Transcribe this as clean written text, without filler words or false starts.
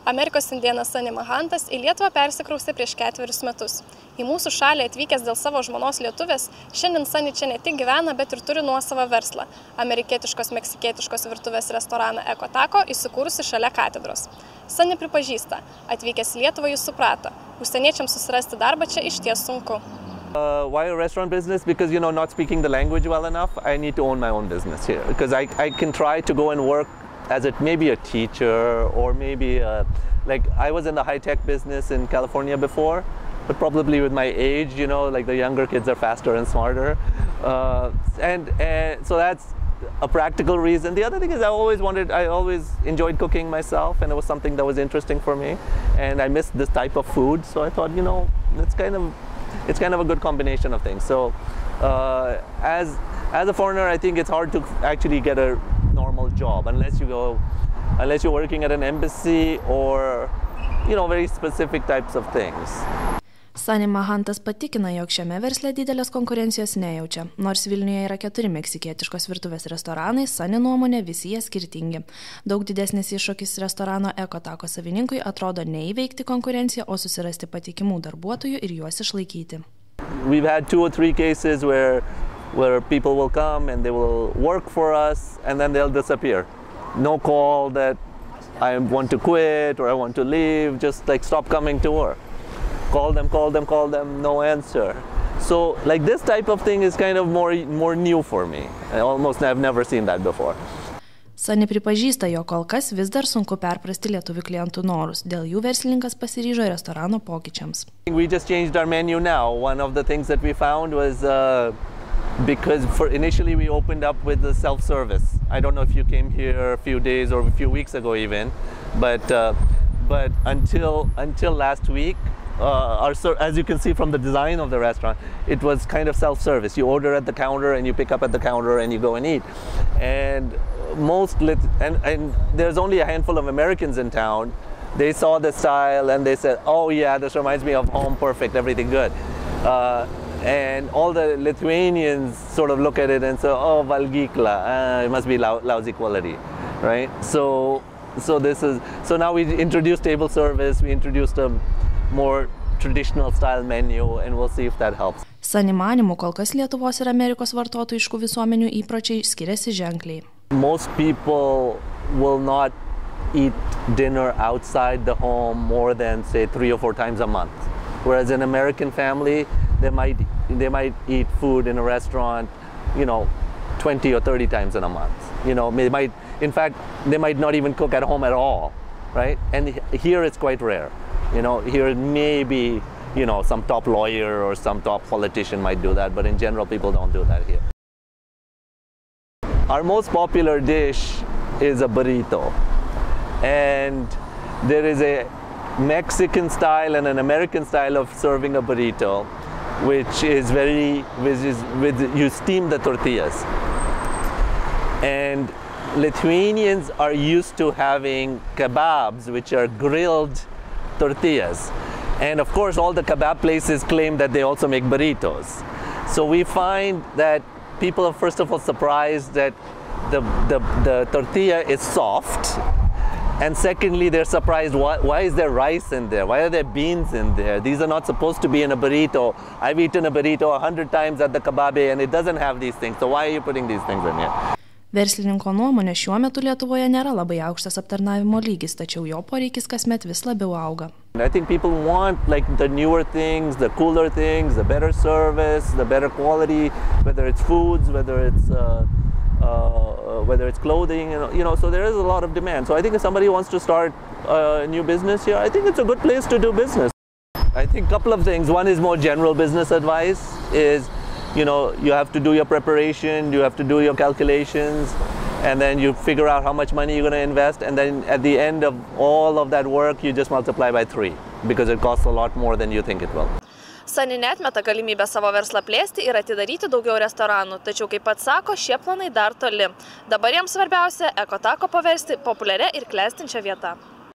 Amerikos indėnas Sunny Mahantas į Lietuvą persikraustė prieš 4 metus. Į mūsų šalį atvykęs dėl savo žmonos lietuvės, šiandien Sunny čia ne tik gyvena, bet ir turi nuosavą verslą – amerikietiškos meksikietiškos virtuvės restoraną Eko Taco įsikūrusi šalia katedros. Sunny pripažįsta, atvykęs į Lietuvą jis suprato, užsieniečiams susirasti darbą čia išties sunku. Why a restaurant business? Because, not speaking the language well enough, I need to own my own business here. Because I can try to go and work as maybe a teacher or maybe like I was in the high-tech business in California before, but probably with my age, like the younger kids are faster and smarter. And so that's a practical reason. The other thing is I always enjoyed cooking myself, and it was something that was interesting for me. And I missed this type of food, so I thought, it's kind of a good combination of things. So as a foreigner, I think it's hard to actually get a normal job unless you're working at an embassy or very specific types of things. Sunny Mahantas patikina, jog šiame versle didelės konkurencijos nejaučia. Nors Vilniuje yra 4 meksikietiškos virtuvės restoranai, Sunny nuomonė visi jie skirtingi. Daug didesnis iššūkis restorano Eko Taco savininkui atrodo ne įveikti konkurenciją, o susirasti patikimų darbuotojų ir juos išlaikyti. We've had 2 or 3 cases where people will come and they will work for us and then they'll disappear. No call that I want to quit or I want to leave, just like stop coming to work. Call them, no answer. So like this type of thing is kind of more new for me. I've never seen that before. Sunny pripažįsta, jog kol kas vis dar sunku perprasti lietuvių klientų norus. Dėl jų verslininkas pasiryžo restorano pokyčiams. We just changed our menu now. One of the things that we found was because initially we opened up with the self-service. I don't know if you came here a few days or a few weeks ago even, but until last week, as you can see from the design of the restaurant, it was kind of self-service. You order at the counter and you pick up at the counter and you go and eat. And there's only a handful of Americans in town. They saw the style and they said, oh yeah, this reminds me of home, perfect, everything good. And all the Lithuanians sort of look at it and say, oh, valgykla, it must be lousy quality, right? So now we introduced table service, we introduced a more traditional style menu, and we'll see if that helps. Sunny manymu, kol kas Lietuvos ir Amerikos vartotojiškų visuomenių įpročiai skiriasi ženkliai. Most people will not eat dinner outside the home more than, say, 3 or 4 times a month. Whereas an American family, they might eat food in a restaurant, 20 or 30 times in a month. In fact, they might not even cook at home at all, right? And here it's quite rare. Here maybe, some top lawyer or some top politician might do that, but in general, people don't do that here. Our most popular dish is a burrito. And there is a Mexican style and an American style of serving a burrito, which is you steam the tortillas. And Lithuanians are used to having kebabs, which are grilled tortillas. And of course, all the kebab places claim that they also make burritos. So we find that people are first of all surprised that the tortilla is soft. And secondly, they're surprised, why is there rice in there? Why are there beans in there? These are not supposed to be in a burrito. I've eaten a burrito 100 times at the kebabe and it doesn't have these things. So why are you putting these things in here? Verslininko nuomonė, šiuo metu Lietuvoje nėra labai aukštas aptarnavimo lygis, tačiau jo poreikis kasmet vis labiau auga. I think people want the newer things, the cooler things, the better service, the better quality, whether it's foods, whether it's clothing, so there is a lot of demand. So I think if somebody wants to start a new business here, I think it's a good place to do business. I think a couple of things. One is more general business advice is, you have to do your preparation, you have to do your calculations, and then you figure out how much money you're going to invest, and then at the end of all of that work, you just multiply by 3, because it costs a lot more than you think it will. Sunny neatmeta galimybę savo verslą plėsti ir atidaryti daugiau restoranų, tačiau, kaip pats sako, šie planai dar toli. Dabar jiems svarbiausia Eko Taco paversti populiaria ir klestinčia vieta.